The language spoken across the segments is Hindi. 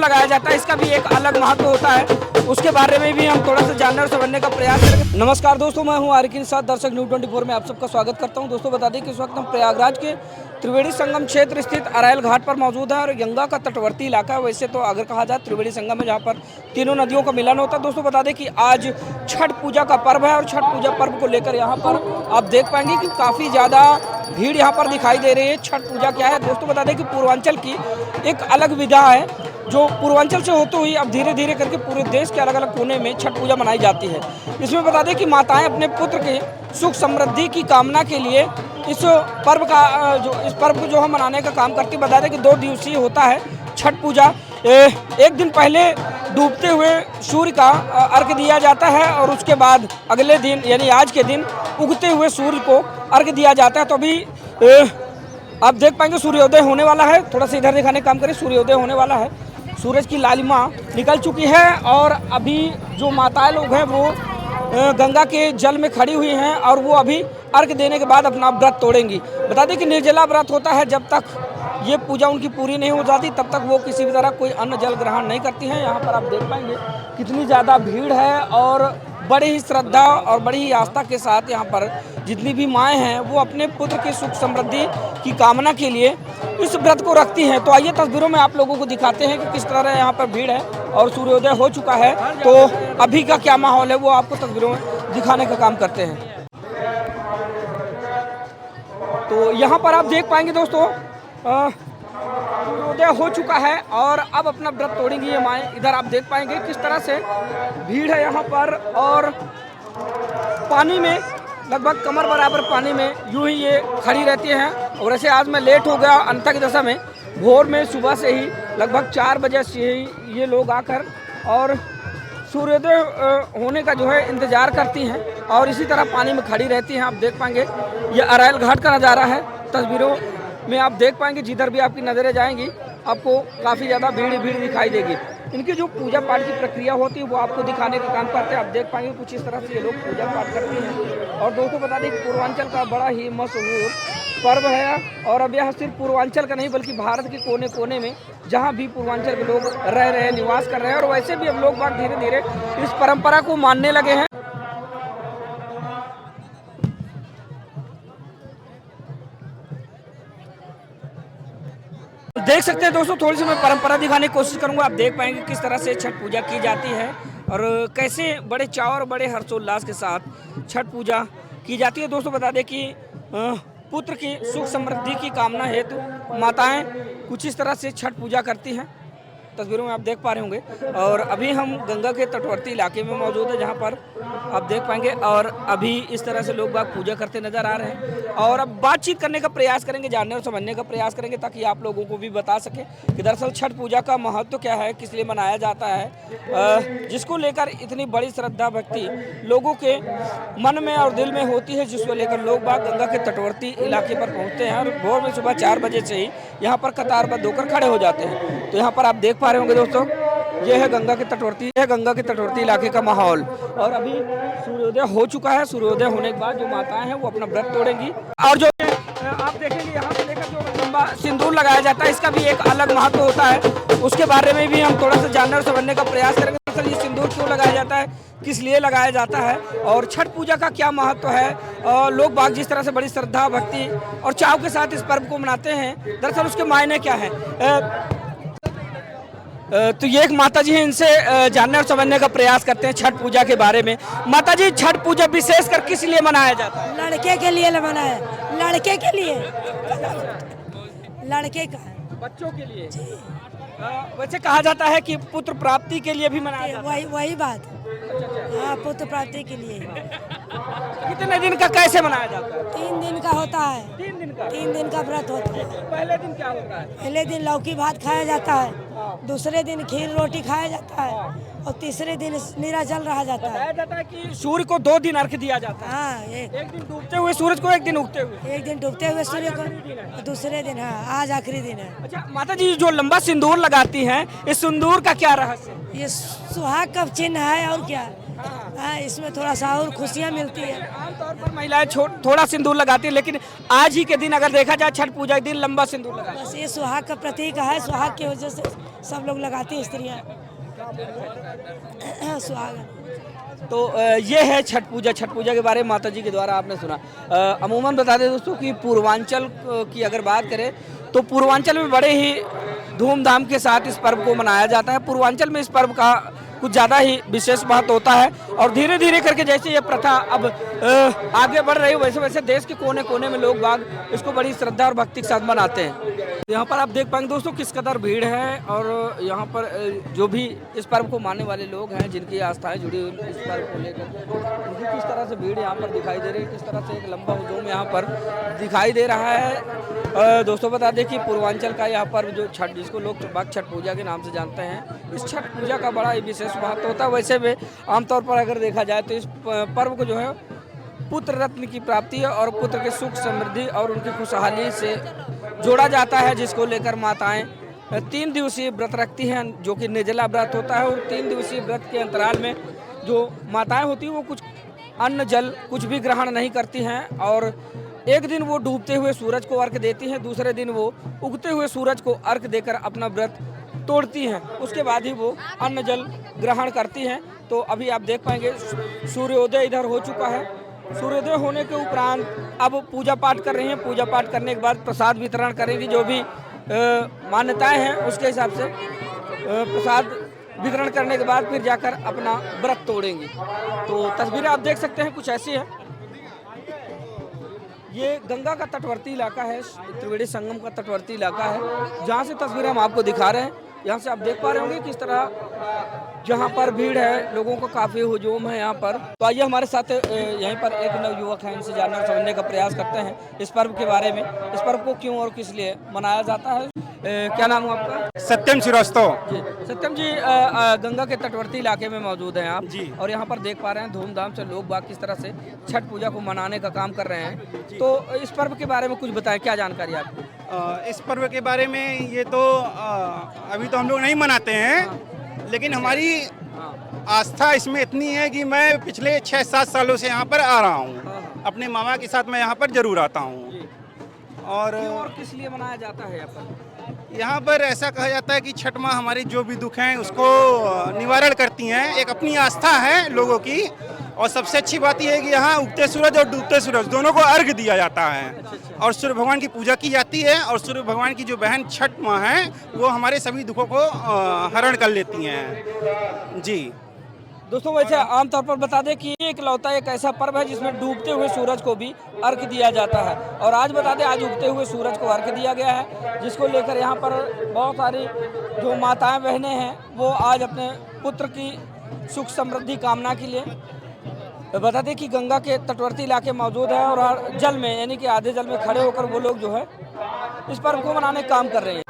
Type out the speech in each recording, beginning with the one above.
लगाया जाता है, इसका भी एक अलग महत्व होता है, उसके बारे में भी हम थोड़ा सा जानने और समझने का प्रयास करेंगे। नमस्कार दोस्तों, मैं हूं आरिफ के साथ दर्शक न्यूज़ 24 में आप सबका स्वागत करता हूं। दोस्तों बता दें कि इस वक्त हम प्रयागराज के त्रिवेणी संगम क्षेत्र स्थित अरायल घाट पर मौजूद है और गंगा का तटवर्ती इलाका है। वैसे तो अगर कहा जाए त्रिवेणी संगम है जहाँ पर तीनों नदियों का मिलन होता है। दोस्तों बता दें कि आज छठ पूजा का पर्व है और छठ पूजा पर्व को लेकर यहाँ पर आप देख पाएंगे कि काफ़ी ज़्यादा भीड़ यहाँ पर दिखाई दे रही है। छठ पूजा क्या है दोस्तों, बता दें कि पूर्वांचल की एक अलग विधा है जो पूर्वांचल से होते हुए अब धीरे धीरे करके पूरे देश के अलग अलग कोने में छठ पूजा मनाई जाती है। इसमें बता दें कि माताएं अपने पुत्र के सुख समृद्धि की कामना के लिए इस पर्व को जो हम मनाने का काम करती है। बता दें कि 2 दिवसीय होता है छठ पूजा। एक दिन पहले डूबते हुए सूर्य का अर्घ्य दिया जाता है और उसके बाद अगले दिन यानी आज के दिन उगते हुए सूर्य को अर्घ्य दिया जाता है। तो अभी आप देख पाएंगे सूर्योदय होने वाला है। थोड़ा सा इधर दिखाने का काम करें, सूर्योदय होने वाला है, सूरज की लालिमा निकल चुकी है और अभी जो माताएं लोग हैं वो गंगा के जल में खड़ी हुई हैं और वो अभी अर्घ्य देने के बाद अपना व्रत तोड़ेंगी। बता दें कि निर्जला व्रत होता है, जब तक ये पूजा उनकी पूरी नहीं हो जाती तब तक वो किसी भी तरह कोई अन्न जल ग्रहण नहीं करती हैं। यहाँ पर आप देख पाएंगे कितनी ज़्यादा भीड़ है और बड़ी ही श्रद्धा और बड़ी ही आस्था के साथ यहाँ पर जितनी भी माएँ हैं वो अपने पुत्र की सुख समृद्धि की कामना के लिए इस व्रत को रखती हैं। तो आइए तस्वीरों में आप लोगों को दिखाते हैं कि किस तरह यहाँ पर भीड़ है और सूर्योदय हो चुका है। तो अभी का क्या माहौल है वो आपको तस्वीरों में दिखाने का काम करते हैं। तो यहाँ पर आप देख पाएंगे दोस्तों सूर्योदय हो चुका है और अब अपना व्रत तोड़ेंगी ये माएँ। इधर आप देख पाएंगे किस तरह से भीड़ है यहाँ पर और पानी में लगभग कमर बराबर पानी में यूं ही ये खड़ी रहती हैं। और ऐसे आज मैं लेट हो गया अंतक दशा में, भोर में सुबह से ही लगभग 4 बजे से ही ये लोग आकर और सूर्योदय होने का जो है इंतज़ार करती हैं और इसी तरह पानी में खड़ी रहती हैं। आप देख पाएंगे ये अरायल घाट का नज़ारा है। तस्वीरों में आप देख पाएंगे जिधर भी आपकी नज़रें जाएंगी आपको काफ़ी ज़्यादा भीड़ दिखाई देगी। इनकी जो पूजा पाठ की प्रक्रिया होती है वो आपको दिखाने का काम करते हैं। आप देख पाएंगे कुछ इस तरह से ये लोग पूजा पाठ करते हैं। और दोस्तों बता दें कि पूर्वांचल का बड़ा ही मशहूर पर्व है और अब यह सिर्फ पूर्वांचल का नहीं बल्कि भारत के कोने कोने में जहाँ भी पूर्वांचल के लोग रह रहे हैं, निवास कर रहे हैं और वैसे भी अब लोग बाग धीरे धीरे इस परंपरा को मानने लगे हैं। देख सकते हैं दोस्तों, थोड़ी सी मैं परंपरा दिखाने की कोशिश करूंगा। आप देख पाएंगे किस तरह से छठ पूजा की जाती है और कैसे बड़े चाव और बड़े हर्षोल्लास के साथ छठ पूजा की जाती है। दोस्तों बता दें कि पुत्र की सुख समृद्धि की कामना हेतु माताएं कुछ इस तरह से छठ पूजा करती हैं। तस्वीरों में आप देख पा रहे होंगे और अभी हम गंगा के तटवर्ती इलाके में मौजूद है जहां पर आप देख पाएंगे और अभी इस तरह से लोग बाग पूजा करते नजर आ रहे हैं। और अब बातचीत करने का प्रयास करेंगे, जानने और समझने का प्रयास करेंगे ताकि आप लोगों को भी बता सकें कि दरअसल छठ पूजा का महत्व क्या है, किस लिए मनाया जाता है, जिसको लेकर इतनी बड़ी श्रद्धा भक्ति लोगों के मन में और दिल में होती है, जिसको लेकर लोग बाग गंगा के तटवर्ती इलाके पर पहुँचते हैं और भोर में सुबह 4 बजे से ही यहाँ पर कतारबद्ध होकर खड़े हो जाते हैं। तो यहाँ पर आप देख पा रहे होंगे दोस्तों, ये है गंगा के तटवर्ती इलाके का माहौल और अभी सूर्योदय हो चुका है। सूर्योदय होने के बाद जो माताएं हैं वो अपना व्रत तोड़ेंगी और जो आप देखेंगे यहाँ से लेकर जो लंबा सिंदूर लगाया जाता है इसका भी एक अलग महत्व होता है, उसके बारे में भी हम थोड़ा सा जानने और समझने का प्रयास करेंगे। दरअसल ये सिंदूर क्यों लगाया जाता है, किस लिए लगाया जाता है और छठ पूजा का क्या महत्व है और लोग बाग जिस तरह से बड़ी श्रद्धा भक्ति और चाव के साथ इस पर्व को मनाते हैं, दरअसल उसके मायने क्या है। तो ये एक माता जी हैं, इनसे जानने और समझने का प्रयास करते हैं छठ पूजा के बारे में। माता जी, छठ पूजा विशेषकर किस लिए मनाया जाता है? लड़के के लिए मनाया, लड़के के लिए, लड़के का, बच्चों के लिए। वैसे कहा जाता है कि पुत्र प्राप्ति के लिए भी मनाया जाता है। वही बात, हाँ, पुत्र प्राप्ति के लिए। कितने दिन का कैसे मनाया जाता है? 3 दिन का होता है। 3 दिन का व्रत होता है। पहले दिन क्या होता है? पहले दिन लौकी भात खाया जाता है, दूसरे दिन खीर रोटी खाया जाता है और तीसरे दिन नीराजल रहा जाता है। बताया जाता है कि सूर्य को 2 दिन अर्घ दिया जाता है। हाँ, एक दिन डूबते हुए सूरज को, एक दिन उगते हुए। एक दिन डूबते हुए सूर्य को, और दूसरे दिन हाँ आज आखिरी दिन है। अच्छा माता जी, जो लंबा सिंदूर लगाती हैं, इस सिंदूर का क्या रहस्य है? ये सुहाग का चिन्ह है और क्या। हाँ, इसमें थोड़ा सा और खुशियाँ मिलती है। आमतौर पर महिलाएं थोड़ा सिंदूर लगाती है, लेकिन आज ही के दिन अगर देखा जाए छठ पूजा के दिन लंबा सिंदूर लगाती बस ये सुहाग का प्रतीक है, सुहाग की वजह से सब लोग लगाती हैं स्त्रियाँ। सुहाग। है। तो ये है छठ पूजा। छठ पूजा के बारे में माता जी के द्वारा आपने सुना। अमूमन बता दें दोस्तों कि पूर्वांचल की अगर बात करें तो पूर्वांचल में बड़े ही धूमधाम के साथ इस पर्व को मनाया जाता है। पूर्वांचल में इस पर्व का कुछ ज़्यादा ही विशेष महत्व होता है और धीरे धीरे करके जैसे ये प्रथा अब आगे बढ़ रही है, वैसे वैसे देश के कोने कोने में लोग बाग इसको बड़ी श्रद्धा और भक्ति के साथ मनाते हैं। यहाँ पर आप देख पाएंगे दोस्तों किस कदर भीड़ है और यहाँ पर जो भी इस पर्व को मानने वाले लोग हैं, जिनकी आस्थाएं जुड़ी हुई इस पर्व को लेकर, उनकी किस तरह से भीड़ यहाँ पर दिखाई दे रही है, किस तरह से एक लंबा हुजूम यहाँ पर दिखाई दे रहा है। दोस्तों बता दें कि पूर्वांचल का यह पर्व जो छठ, जिसको लोग बाग छठ पूजा के नाम से जानते हैं, इस छठ पूजा का बड़ा ही विशेष महत्व होता है। वैसे भी आमतौर पर अगर देखा जाए तो इस पर्व को जो है पुत्र रत्न की प्राप्ति है और पुत्र के सुख समृद्धि और उनकी खुशहाली से जोड़ा जाता है, जिसको लेकर माताएं 3 दिवसीय व्रत रखती हैं, जो कि निर्जला व्रत होता है। और 3 दिवसीय व्रत के अंतराल में जो माताएं होती हैं वो कुछ अन्न जल कुछ भी ग्रहण नहीं करती हैं और एक दिन वो डूबते हुए सूरज को अर्घ देती हैं, दूसरे दिन वो उगते हुए सूरज को अर्घ देकर अपना व्रत तोड़ती हैं। उसके बाद ही वो अन्न जल ग्रहण करती हैं। तो अभी आप देख पाएंगे सूर्योदय इधर हो चुका है। सूर्योदय होने के उपरांत अब पूजा पाठ कर रही हैं। पूजा पाठ करने के बाद प्रसाद वितरण करेंगी, जो भी मान्यताएं हैं उसके हिसाब से प्रसाद वितरण करने के बाद फिर जाकर अपना व्रत तोड़ेंगी। तो तस्वीरें आप देख सकते हैं कुछ ऐसी है। ये गंगा का तटवर्ती इलाका है, त्रिवेणी संगम का तटवर्ती इलाका है, जहाँ से तस्वीरें हम आपको दिखा रहे हैं। यहाँ से आप देख पा रहे होंगे किस तरह यहाँ पर भीड़ है, लोगों का काफ़ी हुजूम है यहाँ पर। तो आइए हमारे साथ यहीं पर एक नवयुवक है, इनसे जानना समझने का प्रयास करते हैं इस पर्व के बारे में, इस पर्व को क्यों और किस लिए मनाया जाता है। क्या नाम है आपका? सत्यम श्रीवास्तव जी सत्यम जी, गंगा के तटवर्ती इलाके में मौजूद हैं आप जी। और यहाँ पर देख पा रहे हैं धूमधाम से लोग बाग किस तरह से छठ पूजा को मनाने का काम कर रहे हैं। तो इस पर्व के बारे में कुछ बताएं, क्या जानकारी है आपको? इस पर्व के बारे में ये तो अभी तो हम लोग नहीं मनाते हैं, लेकिन हमारी आस्था इसमें इतनी है कि मैं पिछले 6-7 सालों से यहाँ पर आ रहा हूँ। अपने मामा के साथ मैं यहाँ पर जरूर आता हूँ। और किस लिए मनाया जाता है यहाँ पर? यहाँ पर ऐसा कहा जाता है कि छठ माँ हमारे जो भी दुख हैं उसको निवारण करती हैं। एक अपनी आस्था है लोगों की। और सबसे अच्छी बात यह है कि यहाँ उगते सूरज और डूबते सूरज दोनों को अर्घ दिया जाता है और सूर्य भगवान की पूजा की जाती है। और सूर्य भगवान की जो बहन छठ माँ है वो हमारे सभी दुखों को हरण कर लेती हैं। जी दोस्तों, वैसे आमतौर पर बता दें कि ये इकलौता एक ऐसा पर्व है जिसमें डूबते हुए सूरज को भी अर्घ दिया जाता है। और आज बता दें, आज उगते हुए सूरज को अर्घ दिया गया है, जिसको लेकर यहाँ पर बहुत सारी जो माताएं बहनें हैं वो आज अपने पुत्र की सुख समृद्धि कामना के लिए बता दें कि गंगा के तटवर्ती इलाके मौजूद है और जल में यानी कि आधे जल में खड़े होकर वो लोग जो है इस पर्व को मनाने का काम कर रहे हैं।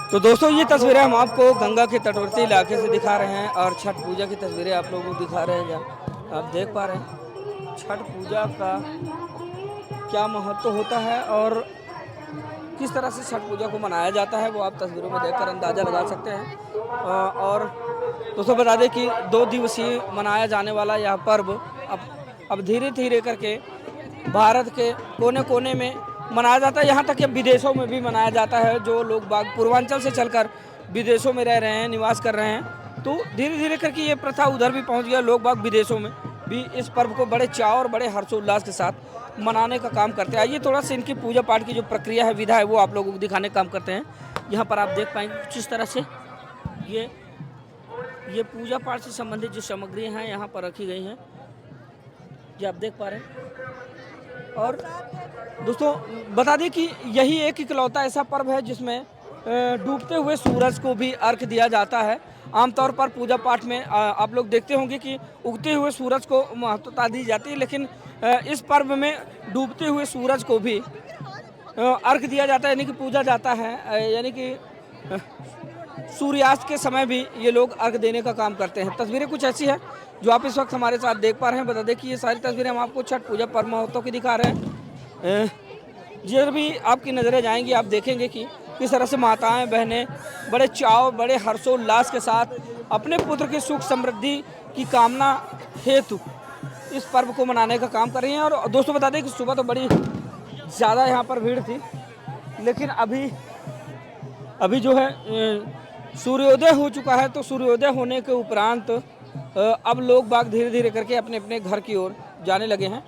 तो दोस्तों, ये तस्वीरें हम आपको गंगा के तटवर्ती इलाके से दिखा रहे हैं और छठ पूजा की तस्वीरें आप लोगों को दिखा रहे हैं। जहाँ आप देख पा रहे हैं छठ पूजा का क्या महत्व होता है और किस तरह से छठ पूजा को मनाया जाता है, वो आप तस्वीरों में देखकर अंदाज़ा लगा सकते हैं। और दोस्तों बता दें कि 2 दिवसीय मनाया जाने वाला यह पर्व अब धीरे धीरे करके भारत के कोने कोने में मनाया जाता है। यहाँ तक कि विदेशों में भी मनाया जाता है। जो लोग बाग पूर्वांचल से चलकर विदेशों में रह रहे हैं, निवास कर रहे हैं, तो धीरे धीरे करके ये प्रथा उधर भी पहुँच गया। लोग बाग विदेशों में भी इस पर्व को बड़े चाव और बड़े हर्षोल्लास के साथ मनाने का काम करते हैं। आइए थोड़ा सा इनकी पूजा पाठ की जो प्रक्रिया है, विधा है, वो आप लोगों को दिखाने का काम करते हैं। यहाँ पर आप देख पाएंगे किस तरह से ये पूजा पाठ से संबंधित जो सामग्री हैं यहाँ पर रखी गई हैं, ये आप देख पा रहे हैं। और दोस्तों बता दें कि यही एक इकलौता ऐसा पर्व है जिसमें डूबते हुए सूरज को भी अर्घ दिया जाता है। आमतौर पर पूजा पाठ में आप लोग देखते होंगे कि उगते हुए सूरज को महत्वता दी जाती है, लेकिन इस पर्व में डूबते हुए सूरज को भी अर्घ दिया जाता है, यानी कि पूजा जाता है। यानी कि सूर्यास्त के समय भी ये लोग अर्घ देने का काम करते हैं। तस्वीरें कुछ ऐसी हैं जो आप इस वक्त हमारे साथ देख पा रहे हैं। बता दें कि ये सारी तस्वीरें हम आपको छठ पूजा पर्व महोत्सव की दिखा रहे हैं। जिधर भी आपकी नज़रें जाएंगी आप देखेंगे कि किस तरह से माताएं बहनें बड़े चाव बड़े हर्षोल्लास के साथ अपने पुत्र की सुख समृद्धि की कामना हेतु इस पर्व को मनाने का काम कर रही हैं। और दोस्तों बता दें कि सुबह तो बड़ी ज़्यादा यहाँ पर भीड़ थी, लेकिन अभी जो है सूर्योदय हो चुका है। तो सूर्योदय होने के उपरांत अब लोग बाग धीरे धीरे करके अपने अपने घर की ओर जाने लगे हैं।